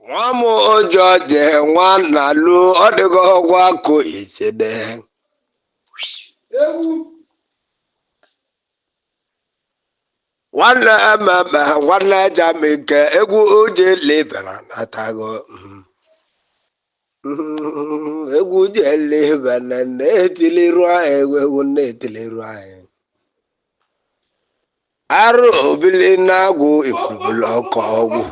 Nwamu ụjọ je nwanna lu ọdịgo ọgwụ akụ isede. Nwanne ememe nwanne jamike egwu uje lebara natago. Egwu uje lebara na-etiliru anyị egwu na-etiliru anyị. Arụ obili na-agwụ ifurubulu ọkụ ọgwụ.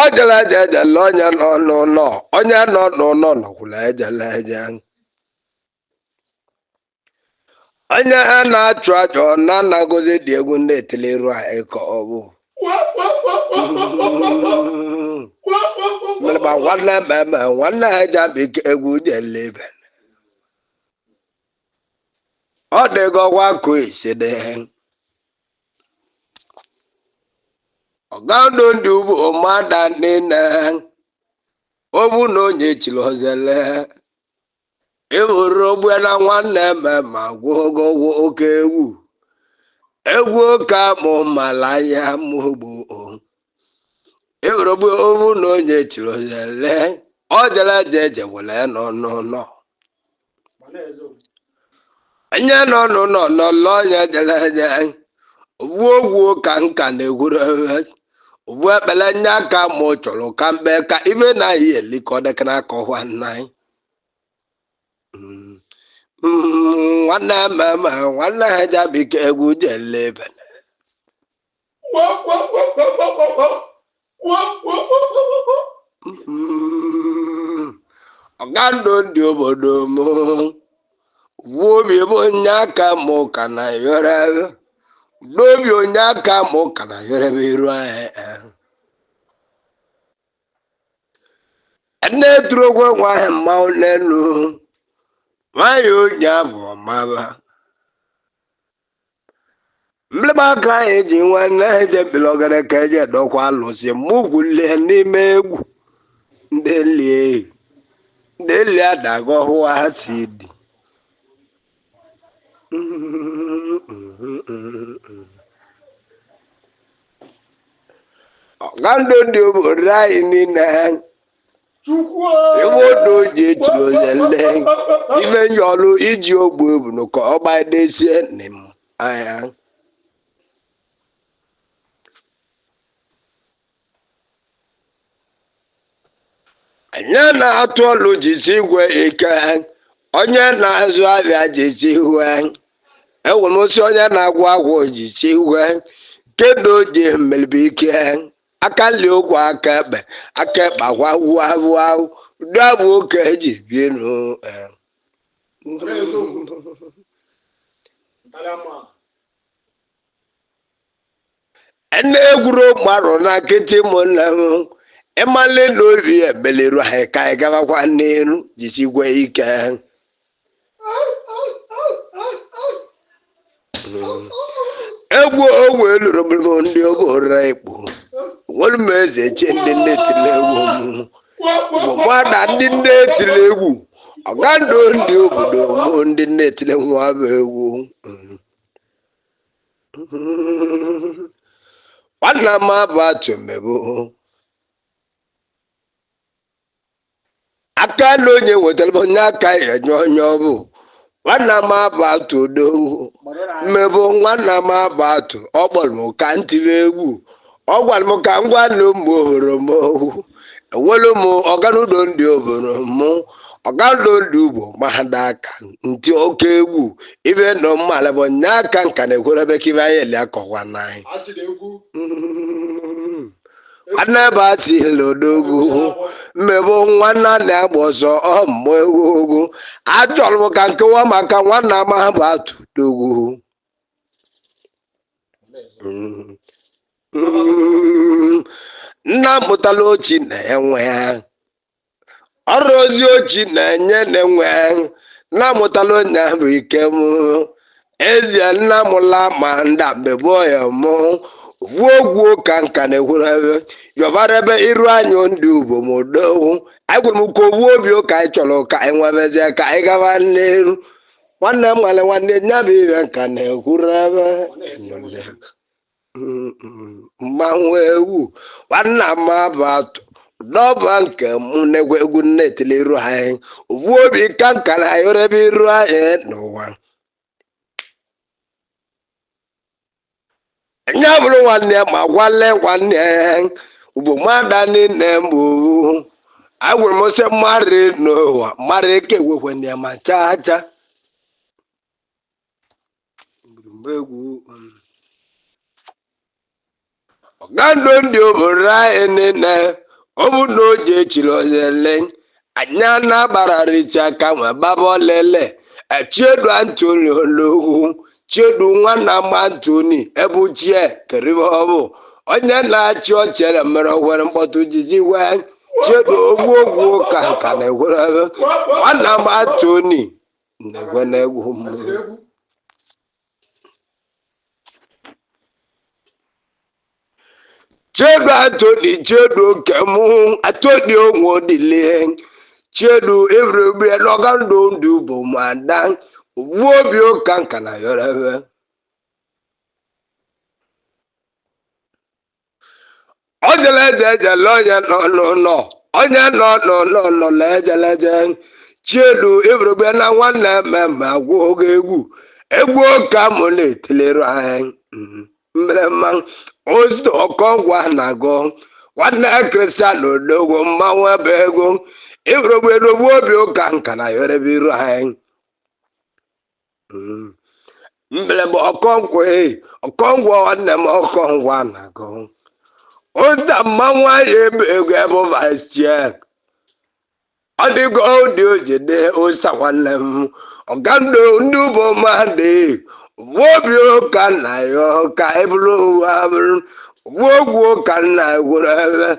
Ọ jere eje ejele onye nọ n'ụlọ onye nọ n'ụlọ nọkwula ejele eje. Onye a na-achụ aja ọ na-anagozi dị egwu na-etiliru anyị ka ọ bụ. Mgbe nwanne mmemme nwanne ha jamike egwu jelebe. Ọ dịgo ọgwa akụ isede. Ọgando ndị ugbo ụmụada nile obu na onye chiri ozele ewere ogbe na nwanne mmemme gwụgo oke egwu oke amụ mala ya mụgbo ewere ogbe obu na onye chiri ozele ọ jere eje were nọ n'ụlọ onye nọ n'ụlọ nọlọ onye jere eje ogbu ogwu ka nka na-egwuru ugbu ekpele nye aka ma ọ chọrọ ka mbe ka ibe na ahị elikọdeka n'aka ọhụa nna anyị nwanne mmemme nwanne ha jamike egwu jelebe. Ọgando ndị obodo m obi bụ onye aka mụ ka na yọrọ n'obi onye aka mụ ka na yorebe iru anyị nne turogwo nwaanyị mmanwụ n'elu nwaanyị onye abụ ọmaba mblịba aka anyị ji nwanne eje mbilogere ka eje dọkwa alụsị mugwu lie n'ime egwu ndị lie adago hụwa ha si dị. Ọgando ndị obodo anyị niile iwe odo ji echiri ozele ife nyọlụ iji ogbu ebunu ka ọ gbadesie nnem anya. Onye na-atụ ọlụ jisi igwe ike onye na-azụ abịa jisi iwe ewemụsị onye na-agwụ agwụ jisi iwe kedu ji mmelebe ike aka li okwu aka ekpe agwa wuawuawụ dabụ oke eji bienu ene egwuru mmarụ na nkịtị ụmụnne m ịmali na obi ebeleru anyị ka anyị gabakwa n'elu jisi gwe ike. Egwu onwe lụrụ ndị obodo ikpu nwere m eze che ndị nnetile egwu bụ mmadụ ndị nnetile egwu ọgando ndị obodo mụ ndị nnetile nwa bụ egwu nwanna m abụ atụ mmebu aka na onye nwetara onye aka ya nye onye ọ bụ nwanna m abụ atụ odogwu mmebụ nwanna m abụ atụ ọ kpọrọ m ka ntịbe egwu ọ gwara m ka m gwa na ụmụ obodo m enwere m ọganudo ndị obodo m ọganudo ndị ugbo mahada aka ntị oke egwu ibe nọ mmalị bụ nye aka nka na-ekwerebe ka ibe anyị eli akọwa n'anyị nwanne ebe a si lodogwu mmebụ nwanna na-agba ọsọ ọmụmụ egwu achọrọ m ka nkewa maka nwanna m abụ atụ dogwu nna mụtala ochi na-enwe ọrụ ozi ochi na-enye na-enwe nna mụtala onye bụ ike m ezie nna mụla ma nda mbebụ ya mụ vuo ogwu ka nka na-egwurebe yọbara ebe iru anyị ndị ugbo m odowu anyị gwara m ka owu obi ụka anyị chọrọ ka anyị nwebezie ka anyị gaba n'elu nwanne m nwale nwanne nya bụ ibe nka na-ekwuru ebe mmanwụ egwu nwanna m abụ atụ n'ọba nke mụ na-egwu egwu na-etili iru anyị ovu obi ka nka na yorebe iru anyị n'ụwa nya bụrụ nwanne ma gwale nwanne ugbo mmadụ niile mbụ agwụrụ m sị mmadụ n'ụwa mmadụ eke egwekwenye ma chaa chaa egwu ọgando ndị obodo anyị niile ọ bụ na o ji echiri ozele anya na-agbararịcha aka ma baba olele chiedu Antoni ologwu chiedu nwanna m Antoni ebuchie keribe ọbụ onye na-achị ọchere mere ogwere mkpọtụ jiji wee chiedu ogwu ka nka na-egwere ebe nwanna m Antoni na-egwe na-egwu mmụọ chiedu Antoni chiedu kemu Antoni onwe odile chiedu evrebi n'ọgando ndụ bụ mada ovu obi ụka nka na yorebe ojeleje ejele onye nọ n'ụlọ onye nọ n'ụlọ na ejeleje chiedu evrebi na nwanne mmemme agwụ oge egwu ụka mụ na-etilere anyị mmerema ozi ọkọngwa na-agụ nwanne Kristian odogwu mmanwụ ebe ego ibrogbedowu obi ụka nka na yorebe iru anyị mberebe ọkọngwa nwanne m ọkọngwa na-agụ ozi mmanwụ anyị ebe ego ebe vice chair ọ dịgo dị ojide ozi nwanne m ọgando ndị ụbọ mmadụ obi ụka na ya ka ebulu ogwu ka nna gwuru ebe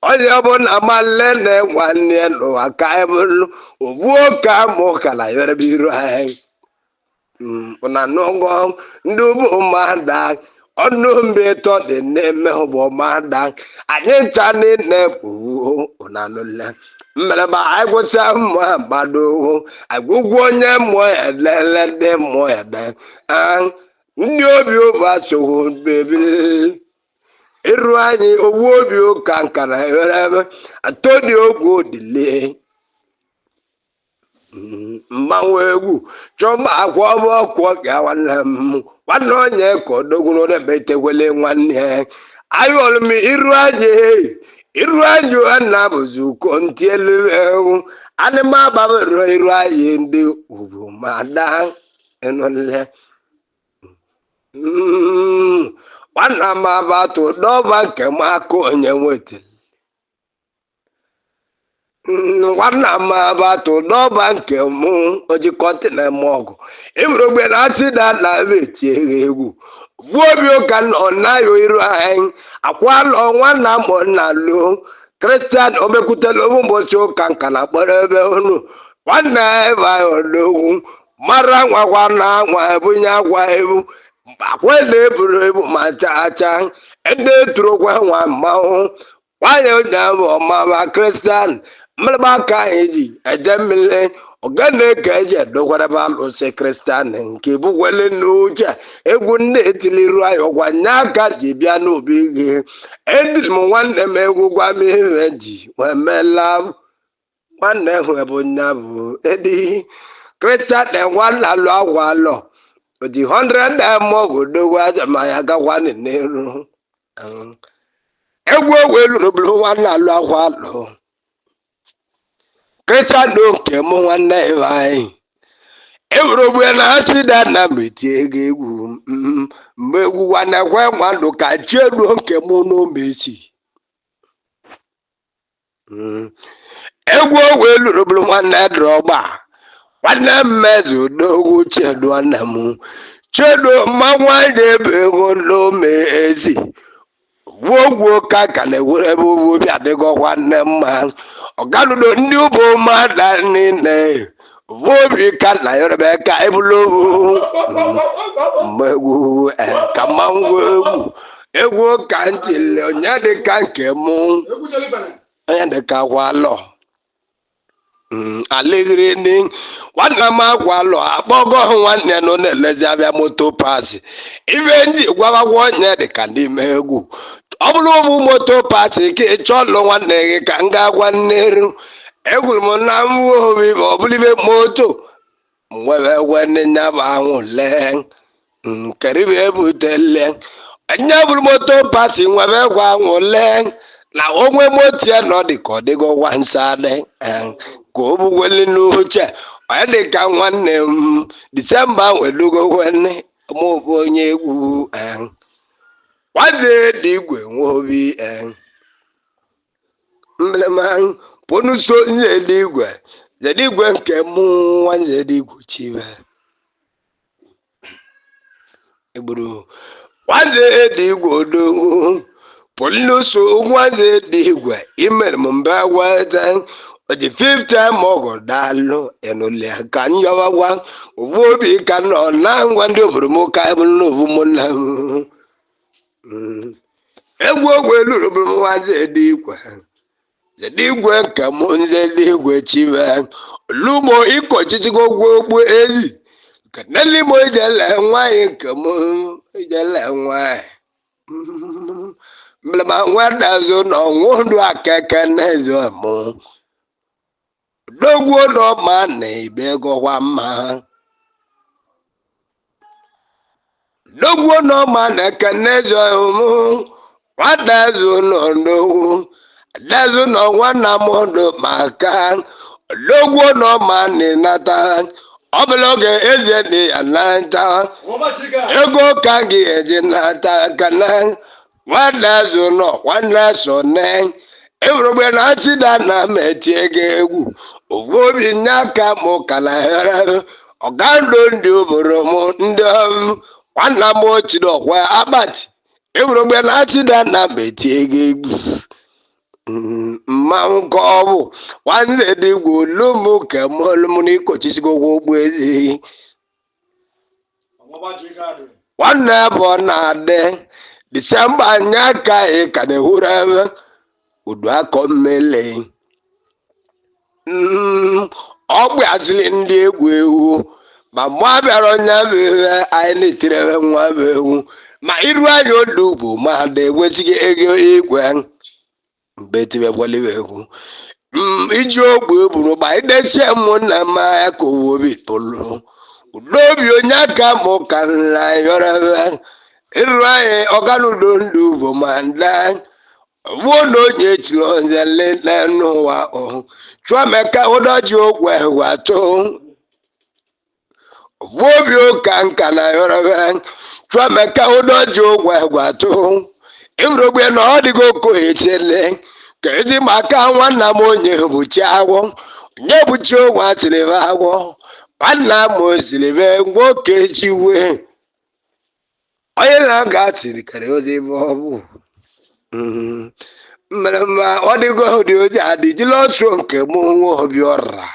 onye ọbụla amalile na nwanne n'ụwa ka ebulu ovu ụka mụ ka na yorebe iru anyị na n'ụgwọ ndị ụbụ mmadụ ọnụ mbe ịtọ dị na-eme ụgbọ mmadụ anyị ncha niile bụ na nụle mmereba anyị gwụsịa mmụọ gbado agwụgwọ onye mmụọ ya lele ndị mmụọ ya de ndị obi ovu asogho bebili iru anyị owu obi ụka nka na yorebe Antoni ogwu odile mmanwụ egwu chọba akwa ọbụ ọkụ ga nwanne m nwanne onye ka odogwuru ebe itekwele nwanne ayọlụm iru anyị na bụzi uko ntị elu ewu anịma babero iru anyị ndị ugwu ma da enole nwanna m abatụ n'ọba nke m aka onye nwetara nwanna m abatụ n'ọba nke m ojikọta na eme ọgụ ibrogbe na atịda na etie egwu vuo obi ụka nọ nayo iru anyị akwalọ nwanna m na lo Kristian omekwutela obu mbosi ụka nka na kpọrọ ebe unu nwanne ebe anyị odogwu mara nwakwa na nwa ebunye agwa ebu akwela eburu ebu ma chaa chaa ede turokwa nwa mmanwụ nwanyị onye bụ ọmama Kristian mmerịba aka anyị ji eje mmiri ogene ka eji edokwarebe alụsị Kristian nke bụkwele n'uche egwu ndị etiliru anyị ọgwa nye aka ji bịa n'obi gị ediri m nwanne m egwu gwa m ihe ji wee meela nwanne hụ ebe onye bụ edi Kristian nwanna alụ agwa alọ oji 100 mogodogo aja ma ya gakwa n'elu egwu owelurobulu nwanne alụ agwa alọ Kristian nke mụ nwanne ebe anyị ewurogbe na asịda na meti ego egwu mgbe egwu nwanne kwe nwadụ ka chiedu nke mụ n'omesi egwu owelurobulu nwanne drọgba nwanne mmezi odogwu chiedu nwanne m chiedu mmanwụ anyị ebe ego n'omesi ogwu ka ka na-ewere ebe obi adịgo nwanne mma ọganudo ndị ụbọ mmadụ niile obi ka na yorebe ka ebulu egwu ka mmanwụ egwu ka ntịle onye dị ka nke mụ onye dị ka gwalọ aligiri nwanna m agwalụ akpọgo nwanne nọ na-elezi abịa moto pasi ibe ndị gwawagwa onye dị ka n'ime egwu ọ bụrụ ụmụ moto pasi ka ị chọlụ nwanne gị ka m ga-agwa nneru egwuru m na mwobi ọ bụrụ ibe moto nwere egwe nya bụ ahụ lee nkeribe ebutele onye bụrụ moto pasi nwere egwe ahụ lee na onwe moto ya nọ dị ka ọ dịgo wansade ka o bugwele n'uche onye dị ka nwanne m disemba welugo nwanne mụbụ onye egwu nwaze dị igwe nwobi mblema pụnụso nye dị igwe zedigwe nke mụ nwanze dị igwe chibe egburu nwanze dị igwe odogwu pụnụso nwanze dị igwe imere m mba weta oji 50 mogo dalụ enule ka nyọwagwa ovu obi ka nọ na ngwa ndị obodo m ka bụ n'ovu m na egwu ogwe lụrụ bụ nwanze dị igwe zedigwe nke m nze dị igwe chibe lumo iko chichigo ogwu ezi ka nelimo ijele nwanyị nke m ijele nwanyị mblema nwadazo na ọnwụ ndụ akeke n'ezo mụ dogwo no ma na ibe gọwa mma dogwo no ma na kenezo mụ nwadazo no ndogwu dazo no nwanna m ndụ maka dogwo no ma na nata ọbụla oge eze dị ya nata ego ka gị eji nata kana nwadazo no nwanna so ne ewurugbe na atida na meti ego egwu ovu obi nyaka mụ kala here ọgando ndị obodo m ndị nwanna m ochiri ọkwa akpati ewurugbe na atida na meti ego egwu mmanwụ ka ọ bụ nwanze dị igwe olumu ka mụlụm n'ikochisigo ogbo ezi nwanne bụ na-adị disemba nyaka ị ka na-ehuru ebe udu akọ mmele ọgbụ asịrị ndị egwu ewu ma mụ abịara onye bụ ihe anyị na-etiri ebe nwa bụ ewu ma iru anyị odu bụ ma da enwezighị ego igwe mgbe tibekwaliwe egwu iji ogbu eburu ma idesie ụmụnna m ya ka owobi tụlụ udobi onye aka mụ ka nna yọrọ ebe iru anyị ọganudo ndụ bụ ma nda vuono onye chiri onzele n'ụwa chụameka ụdọji ogwe wato vuobi ụka nka na yorobe chụameka ụdọji ogwe wato ibrogbe na ọ dịgo kohetele ka eji maka nwanna m onye bụchi agwọ onye bụchi ogwe asịrịbe agwọ nwanna m osiribe nwoke chiwe onye na-aga asịrị kara ozi ebe ọ bụ mmerema ọ dịgo dị oji adịji lotu nke mụ nwa obi ọra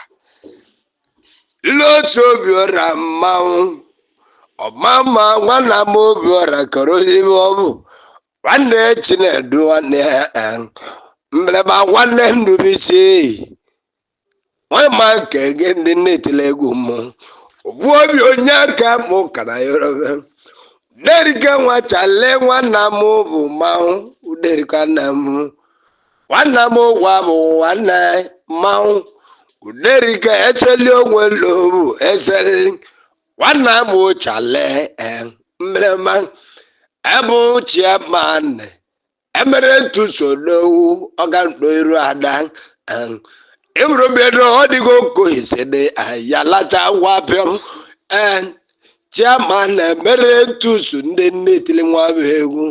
lotu obi ọra mmanwụ ọmama nwanna m obi ọra kọrọ ebe ọ bụ nwanne chinedu nwanne mmerema nwanne ndubisi onye ma nke gị ndị na-etile egwu mụ obu obi onye aka mụ kara yorobe uderika nwa chale nwanna m bụ mmanwụ uderika nna m nwanna m ụwa bụ nwanne mmanwụ uderika eseli onwe lobu eseli nwanna m chale mmerema ebu chiaman emere ntusonowu ọganto iru ada eburobedo ọ dịgo kohisede ayalacha wapịọm chiama na-emere ntusu ndị nne etili nwa bụ egwu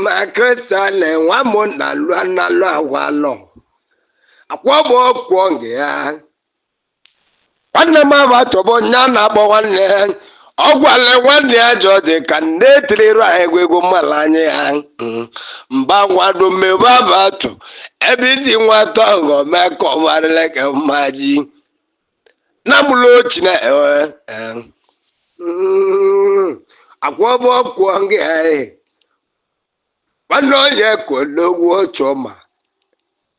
ma kristian na-enwe mụ na lụ agwalọ akwọbụ ọkwọ nke ya nwanne m abatọbọ nya na-akpọ nwanne ya ọ gwale nwanne ya jọ dị ka nne etilirụ ahụ egwu egwu mmalụ anya ya mba nwado mmebe abatụ ebe iji nwata ọghọ mee ka ọ gbarịla ka mmaji na mụlụ ochi na akwọbọ ọkwọ nke ya nwanne onye kologwu otu ọma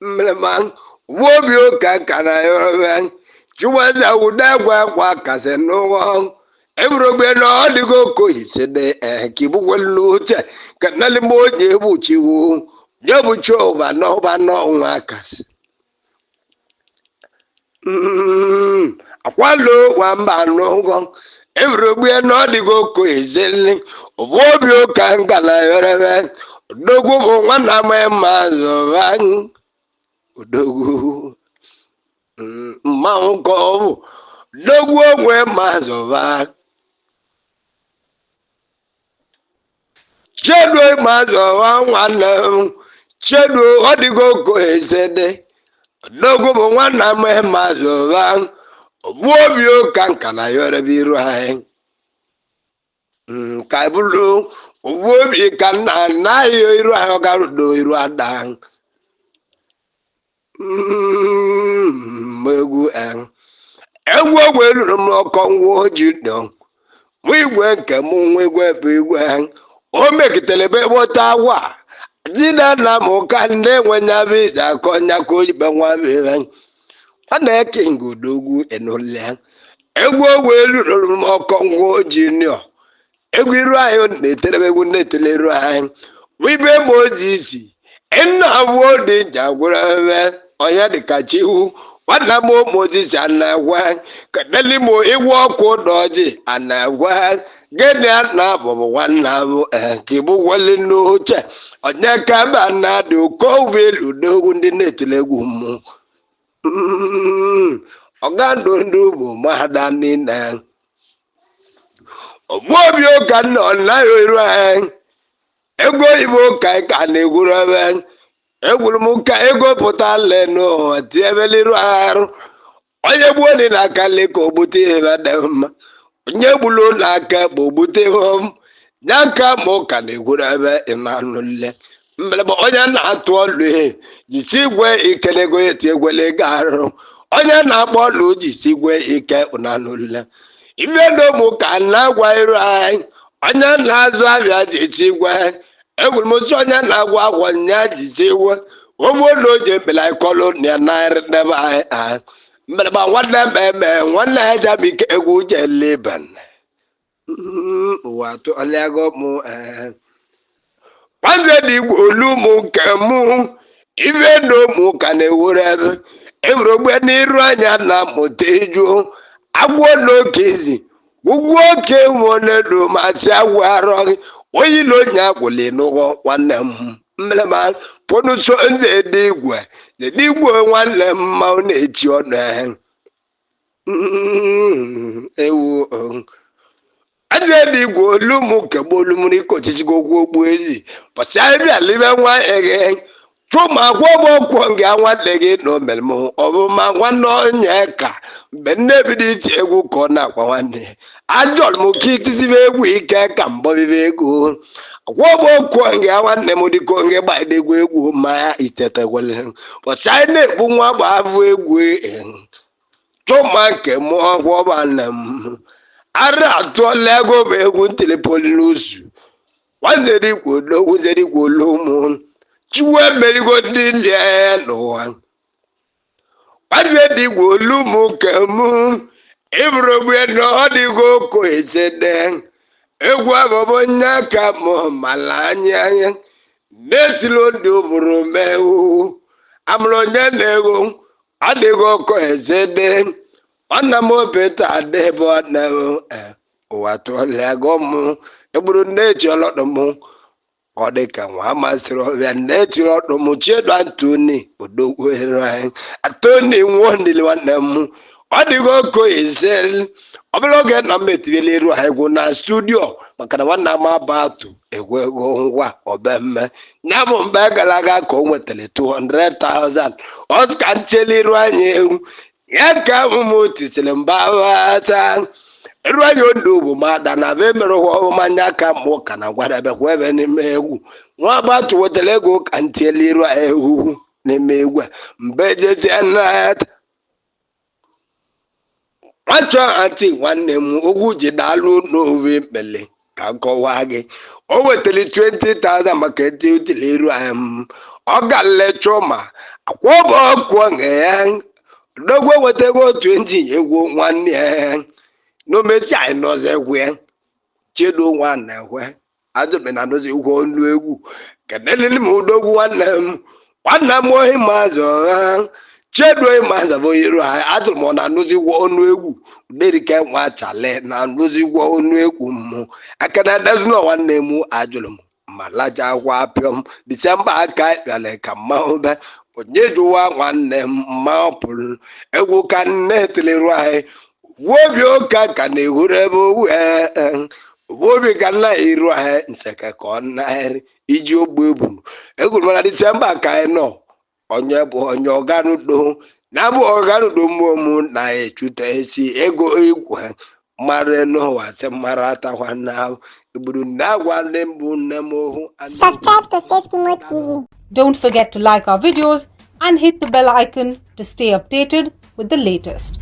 mleman wobio ka kana yoben chuwaza udagwa kwa kaseno ebrogbe no digo ko isede kibu weluche kanali moje buchiwo nyebu choba no ba no nwakas akwalo wamba no go ebrogbe no digo ko isele wobio ka kana yoreben dogo bo nwana mazo ban dogo mmanwụ dogwu onwe mazụba chedo mazụba nwanne m chedo ọdịgo ko ezede dogwu bụ nwanna m mazụba bụ obi ụka nka na yorebe iru anyị ka bụrụ obu obi ka nna anaghị iru anyị ọgarudo iru ada egwu egwu ogwe lụrụ m ọkọ nwa oji dọ nwa igwe nke m nwa igwe bụ igwe o megitere ebe gbota awa dina na m ka ndị enwenyabụ ije akọ nya ka oyibe nwa bere ọ na-eke ngudogwu enole egwu ogwe lụrụ m ọkọ nwa oji nọ egwu iru anyị na-etere egwu na-etele iru anyị wibe ma ozi isi nna abụọ dị jagwara ebe onye dịka chiwu nwanna m mozis anagwa kadelimo iwu ọkụ dọji anagwa gịnị na abụbụ nwanna m kibu wali n'oche onye ka ba na dị okovelu dogwu ndị na-etele egwu mụ ọgandụ ndị bụ mahada niile obi ụka nna ọnaghị iru anyị ego oyibo ka ka na-egwuru ebe egwuru m ka ego pụta lenu tiebeliru arụ onye gbuo dị n'aka leka ogbute ebe dị mma onye gbulu n'aka bụ ogbute hom ya ka ma ụka na-egwuru ebe ịmanụle mgbe onye na-atụ ọlụ ihe jisi igwe ike n'ego eti egwele ego arụ onye na-agba ọlụ jisi igwe ike ụnanụle ife n'ụmụ ka na-agwa iru anyị onye na-azụ abịa jisi igwe egwuru m si onye na-agwa agwọ nya jisi igwe obodo oje mbela ikọlụ na narị nebe anyị mbeleba nwanne mmemme nwanne ya jamike egwu jeliban ụwa tụọlịago mụ nwanze dị igbo olu mụ nke mụ ife na ụmụ ka na-ewere ebe ewere ogbe n'iru anya na mụta eju agwọ n'oke izi ugwu oke nwonedo masị agwụ arọ gị onye ilo onye agwụli n'ụgwọ nwanne m mmelema pụnụso nze dị igwe nwanne m mmanwụ na-echi ọnụ ewu aja dị igwe olumu kegbe olumuru ike ochichigo ogwu ogbu ezi pọsị anyị bịa libe nwa eghe chụma gwọbọ kwuo gị nwanne gị na omelm ọbụma nwanne onye ka mgbe nne bido iti egwu ka ọ na-akwa nwanne ajọrọ m ka itizibe egwu ike ka mbọbibe ego gwọbọ kwuo gị nwanne m dịka onye gbadegwu egwu ma ya itetekwele pọsị anyị na-egbu nwa gba avụ egwu chụma nke mụọ gwọba nne m ara atụọla ego bụ egwu telepoli n'ozu nwanzerigwo olomu chiwe emerigo ndị lie n'ụwa nwanzerigwo olumu nke mụ ịbụrụgbe na ọ dịgo ko esede egwu agọbọ nye aka mụ mala anya na-etili ndị ụbụrụ mewu amụrụ onye na-ego adịgo ko esede nwanna m opeta adịbụ na ụwa tụọlịago mụ egburu nnechi ọlọdụ m ọ dịka nwa masịrị ọbịa nnechi ọlọdụ m chiedu antoni odogwere anyị atoni nwụọ nile nwanne m ọ dịgo ko ise ọbụla oge na m etibela iru ha egwu na studio maka na nwanna m aba atụ egwu ego ngwa ọbemme ya bụ mgbe gara aga ka o nwetara 200,000 ọsika ncheli iru anyị egwu ya ka ụmụ tisiri mbata eru anyị ndụ bụ mada na be mere ọmanya ka mụ ka na gwadebekwa ebe n'ime egwu nwa agbatu wetara ego ka ntielu iru egwu n'ime egwu mgbe jezie nnata nwachọ anti nwanne m ogwu ji daalụ n'owe mele ka nkọwa gị o wetara 20,000 maka eti utile iru anyị ọ ga-lecho ma akwọbọ ọkụ ya dogwe wetego 20 egwu nwanne ya n'omesi anyị nọzi egwu ya chedo nwanne ekwe ajụbe na nọzi egwu ọnụ egwu kenelili m udogwu nwanne m ohi mazụ ha chedo mazụ bụ iru ha ajụrụ m na nọzi egwu ọnụ egwu derike nwa chale na nọzi egwu ọnụ egwu m akana dezino nwanne m ajụrụ m ma laja akwa apịọm disemba aka bịara ka mmanwụ be onye jụwa nwanne m mmanwụ pụrụ egwu ka nne tiliru anyị wobi ụka ka na-ehuru ebe obi ka nna iru ahụ nseke ka ọ naghịrị iji ogbe ebunu egwuru mana disemba ka anyị nọ onye bụ onye ọganudo na-abụ ọganudo mmụọ m na-echute esi ego egwu ha mara n'ụwa sị mara atakwa na igburu na-agwa nne m bụ nne m ohu. Subscribe to Seskimo TV. Don't forget to like our videos and hit the bell icon to stay updated with the latest.